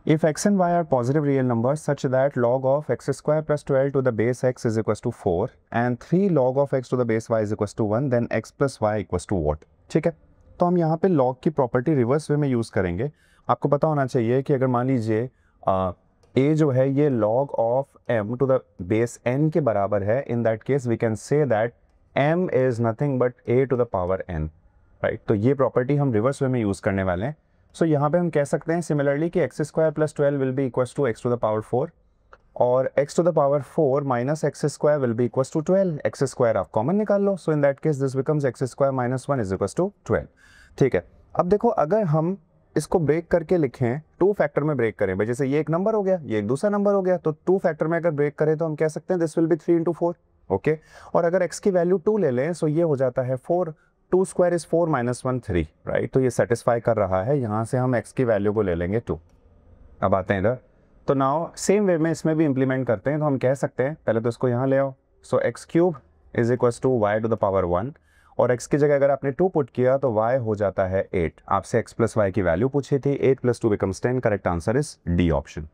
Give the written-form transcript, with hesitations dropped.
If x and y are positive real numbers such that log of x square plus 12 to the base x is equals to 4 and 3 log of x to the base y is equals to 1, then x plus y equals to what? ठीक है, तो हम यहाँ पे log की property reverse way में use करेंगे। आपको पता होना चाहिए कि अगर मान लीजिए a जो है ये log of m to the base n के बराबर है, in that case we can say that m is nothing but a to the power n, right? तो ये प्रॉपर्टी हम रिवर्स वे में यूज़ करने वाले हैं। सो यहाँ पे हम कह सकते हैं सिमिलरली कि x square plus 12 will be equals to x to the power 4 और x to the power 4 minus x square will be equals to 12। X square आप कॉमन निकाल लो, so in that case this becomes x square minus 1 is equals to 12। ठीक है, अब देखो अगर हम इसको ब्रेक करके लिखें, टू फैक्टर में ब्रेक करें, भाई जैसे ये एक नंबर हो गया, ये एक दूसरा नंबर हो गया, तो टू फैक्टर में अगर ब्रेक करें तो हम कह सकते हैं this will be 3 into 4। Okay, और अगर x की वैल्यू 2 ले लें सो ये हो जाता है 4, 2 स्क्वायर इज 4 माइनस 1 3, राइट? तो ये सेटिस्फाई कर रहा है, यहाँ से हम x की वैल्यू को ले लेंगे 2। अब आते हैं इधर, तो नाउ सेम वे में इसमें भी इंप्लीमेंट करते हैं, तो हम कह सकते हैं पहले तो इसको यहाँ ले आओ, so x cube is equals to y to the power 1 और x की जगह अगर आपने 2 पुट किया तो y हो जाता है 8। आपसे x प्लस वाई की वैल्यू पूछी थी, 8 plus 2 becomes 10, correct answer is D option.